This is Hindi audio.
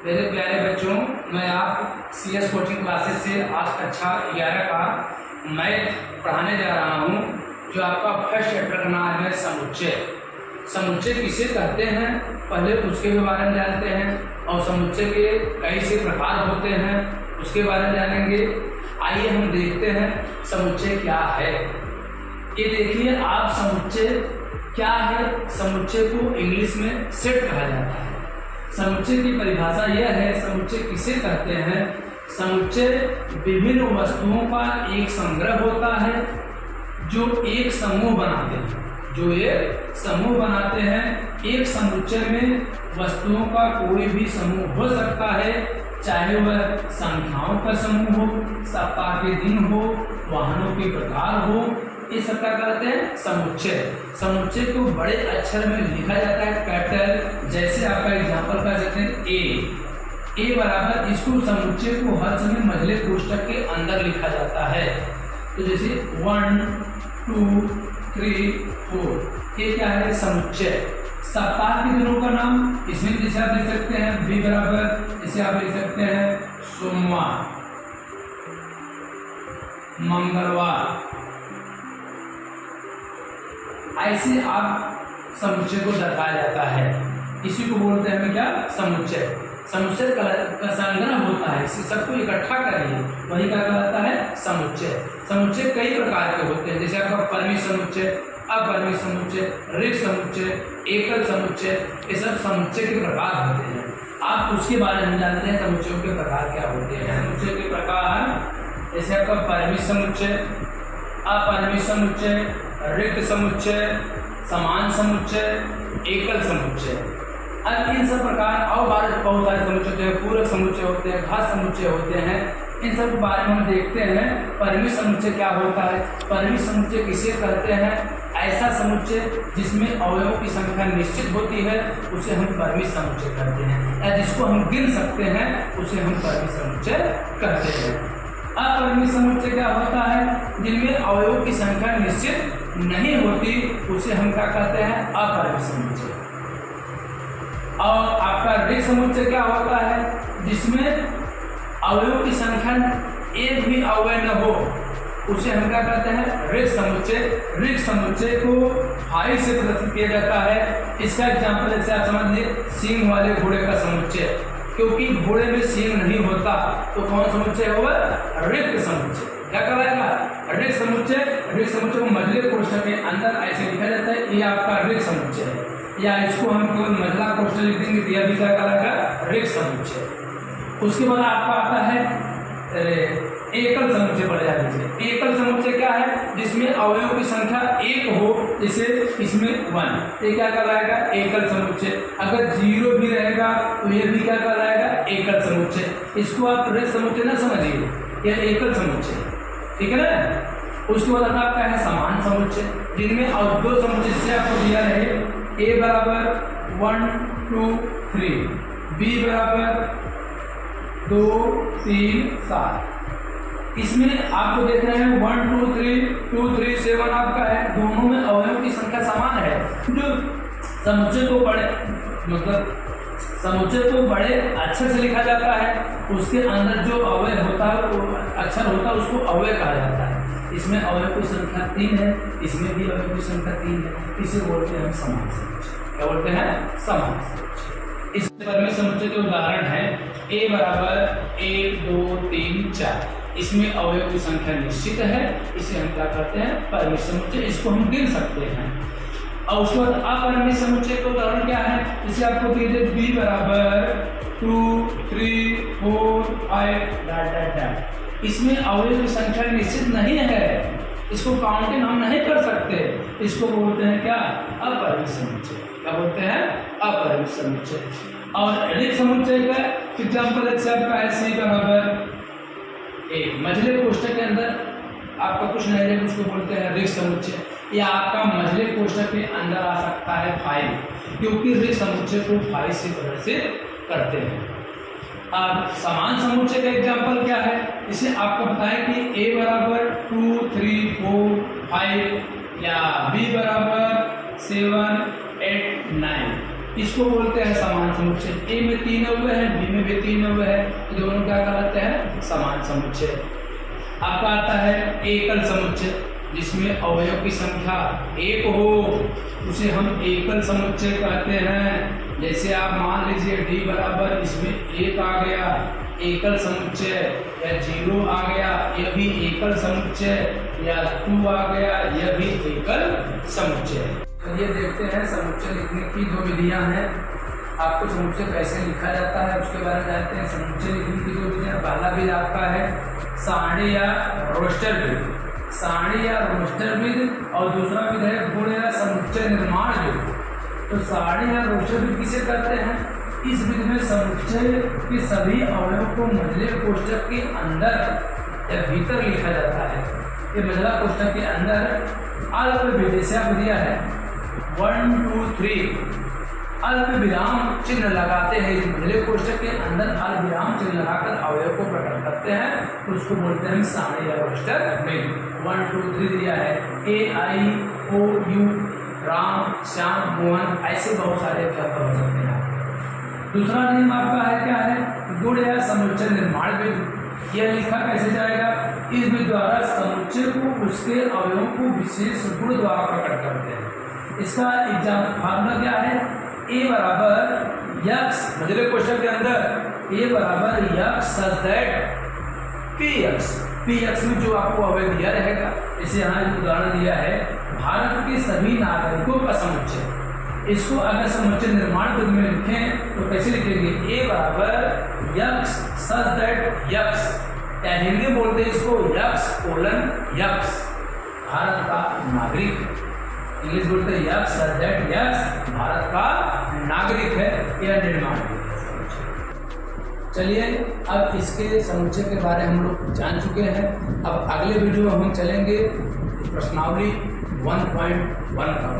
मेरे प्यारे बच्चों, मैं आप CS कोचिंग क्लासेस से आज कक्षा 11 का मैथ पढ़ाने जा रहा हूं। जो आपका फर्स्ट चैप्टर का नाम है समुच्चय। समुच्चय किसे कहते हैं पहले उसके भी बारे में जानते हैं, और समुच्चय के कई से प्रकार होते हैं उसके बारे में जानेंगे। आइए हम देखते हैं समुच्चय क्या है। ये देखिए आप, समुच्चय क्या है। समुच्चय को इंग्लिश में सेट कहा जाता है। समुच्चय की परिभाषा यह है, समुच्चय किसे कहते हैं। समुच्चय विभिन्न वस्तुओं का एक संग्रह होता है जो एक समूह बनाते हैं। एक समुच्चय में वस्तुओं का कोई भी समूह हो सकता है, चाहे वह संख्याओं का समूह हो, सप्ताह के दिन हो, वाहनों के प्रकार हो, ये सब क्या कहते हैं समुच्चय। समुच्चय को बड़े अक्षर में लिखा जाता है, कैपिटल। जैसे आपका एग्जांपल कर सकते हैं ए बराबर, इसको समुच्चय को हर समय मझले कोष्ठक के अंदर लिखा जाता है। तो जैसे 1 2 3 4, ये क्या है समुच्चय। सप्ताह के दिनों का नाम इसमें जैसे आप लिख सकते हैं बी बराबर, इसे आप लिख सकते हैं सोमवार, मंगलवार। ऐसे आप समुच्चय को दर्शाया जाता है। इसी को बोलते हैं क्या समुच्चय। समुच्चय का संग्रह होता है, इसे सबको इकट्ठा करिए, वही क्या कहलाता है समुच्चय। समुच्चय कई प्रकार के होते हैं, जैसे आपका परिमित समुच्चय, अपरिमित समुच्चय, ऋण समुच्चय, एकल समुच्चय, ये सब समुच्चय के प्रकार होते हैं। आप उसके बारे में जानते हैं समुच्चयों के प्रकार क्या होते हैं। समुच्चय के प्रकार जैसे आपका परिमित समुच्चय, अपरिमित समुच्चय, रिक्त समुच्चय, समान समुच्चय, एकल समुच्चय। अब इन सब प्रकार और बहुत सारे समुच्चय होते हैं, पूरक समुच्चय होते हैं, घात समुच्चय होते हैं। इन सब के बारे में हम देखते हैं। परिमित समुच्चय क्या होता है। परिमित समुच्चय किसे कहते हैं, ऐसा समुच्चय जिसमें अवयवों की संख्या निश्चित होती है उसे हम परिमित समुच्चय कहते हैं, या जिसको हम गिन सकते हैं उसे हम परिमित समुच्चय कहते हैं। अपरिमित समुच्चय क्या होता है, जिनमें अवयवों की संख्या निश्चित नहीं होती उसे हम क्या कहते हैं अपरिमित समुच्चय। और आपका ऋण समुच्चय क्या होता है, जिसमें अवयवों की संख्या एक भी अवयव न हो उसे हम क्या कहते हैं ऋण समुच्चय। ऋण समुच्चय को 5 से प्रदर्शित किया जाता है। इसका एग्जाम्पल जैसे आप समझ लीजिए सींग वाले घोड़े का समुच्चय, क्योंकि घोड़े में सींग नहीं होता तो कौन समुच्चय होगा रिक्त समुच्चय। क्या कहलाएगा ऋण समुच्चय। ऋण समुच्चय को मझले कोष्ठक के अंदर ऐसे लिखा जाता है, ये आपका ऋण समुच्चय है, या इसको हम कोई मझला कोष्ठक लिख देंगे तो यह भी क्या कहलाएगा ऋण समुच्चय। उसके बाद आपका आता है एकल समुच्चय पढ़ जाए। एकल समुच्चय क्या है, जिसमें अवयवों की संख्या एक हो, जैसे इसमें 1, ये क्या कहलाएगा एकल समुच्चय। अगर 0 भी रहेगा तो ये भी क्या कहलाएगा एकल समुच्चय। इसको आप ऋण समुच्चय ना समझिए, यह एकल समुच्चय, ठीक है ना। उसके बाद आपका है समान समुच्चय, जिनमें और 2 समुच्चय से आपको दिया है ए बराबर 1 2 3, बी बराबर 2 3 7। इसमें आपको देख रहे हैं 1 2 3 2 3 7 आपका है, दोनों में अवयवों की संख्या समान है। जो समुच्चय को बड़े समुच्चय को बड़े अक्षर से लिखा जाता है, उसके अंदर जो अवयव होता है अक्षर होता है उसको अवयव कहा जाता है। इसमें अवयव की संख्या 3 है, इसमें भी अवयव की संख्या 3 है, इसे बोलते हैं समान समुच्चय। क्या बोलते हैं समान समुच्चय। इस परिमित समुच्चय के उदाहरण है ए बराबर 1 2 3 4, इसमें अवयव की संख्या निश्चित है, इसे हम क्या करते हैं परिमित समुच्चय, इसको हम गिन सकते हैं। और उसके बाद अपरिमित समुच्चय का उदाहरण क्या है, इसे आपको दिए थे बी बराबर 2 3 4 5 डैट डैट डैट। इसमें अवयव की संख्या निश्चित नहीं है, इसको काउंटिंग हम नहीं कर सकते, इसको बोलते हैं क्या अपरिमित समुच्चय। क्या बोलते हैं अपरिमित समुच्चय। और ऋण समुच्चय का एग्जाम्पल जैसे आपका है सी बराबर एक, मझले कोष्ठक के अंदर आपका कुछ नहीं है, उसको बोलते हैं ऋण समुच्चय। या आपका मझले कोष्ठक के अंदर आ सकता है 5, क्योंकि ऋण समुच्चय को 5 से प्रदर्शित करते हैं। अब समान समुच्चय का एग्जाम्पल क्या है, इसे आपको बताएं कि ए बराबर 2 3 4 5 या बी बराबर 7 8 9, इसको बोलते हैं समान समुच्चय। ए में 3 अवयव है, बी में भी 3 अवयव है, तो दोनों क्या कहलाते हैं? समान समुच्चय। आपका आता है एकल समुच्चय, जिसमें अवयव की संख्या 1 हो, उसे हम एकल समुच्चय कहते हैं। जैसे आप मान लीजिए d बराबर इसमें 1 आ गया, एकल समुच्चय, या 0 आ गया, यह भी एकल समुच्चय, या 2 आ गया, यह भी एकल समुच्चय। चलिए देखते हैं समुच्चय लिखने की 2 विधियां हैं। आपको समुच्चय कैसे लिखा जाता है उसके बारे में जानते हैं। समुच्चय लिखने की 2 विधियां, पहला विधि आपका है सारणी या रोस्टर विधि, सारणी या रोस्टर विधि, और दूसरा विधि है गुण या समुच्चय निर्माण विधि। तो सारणी या रोस्टर विधि किसे कहते हैं? इस विधि में समुच्चय के सभी अवयवों को मझले कोष्ठक के अंदर या भीतर लिखा जाता है। ये मझला कोष्ठक के अंदर अल्प विदेशिया विधियां है 1 2 3, अल्प विराम चिन्ह लगाते हैं। इस मझले कोष्ठक के अंदर अल्प विराम चिन्ह लगाकर अवयव को प्रकट करते हैं, तो उसको बोलते हैं सारणी या रोस्टर विधि। 1 2 3 दिया है, AIOU, राम, श्याम, मोहन, ऐसे बहुत सारे अक्षर हो सकते हैं। दूसरा नियम आपका है क्या है? गुण या समुच्चय निर्माण विधि। यह लिखा कैसे जाएगा? इस विधि द्वारा समुच्चय को उसके अवयवों को विशेष गुण द्वारा प्रकट करते हैं। इसका एग्जाम्पल फार्मूला क्या है? A बराबर यक्स, मझले कोष्ठक के अंदर A बराबर यक्स सच दैट Px में जो आपको अवयव दिया रहेगा, जैसे यहाँ एक उदाहरण दिया है भारत के सभी नागरिकों का समुच्चय। इसको अगर समुच्चय निर्माण विधि में लिखें तो कैसे लिखेंगे? A बराबर यक्स सच दैट यक्स, या हिंदी में बोलते हैं इसको यक्स कोलन यक्स, भारत का नागरिक। इंग्लिश बोलते हैं x such that x, Bharat का नागरिक है, यह निर्माण विधि है समुच्चय। चलिए अब इसके समुच्चय के बारे हम लोग जान चुके हैं। अब अगले वीडियो में हम चलेंगे प्रश्नावली 1.1 का।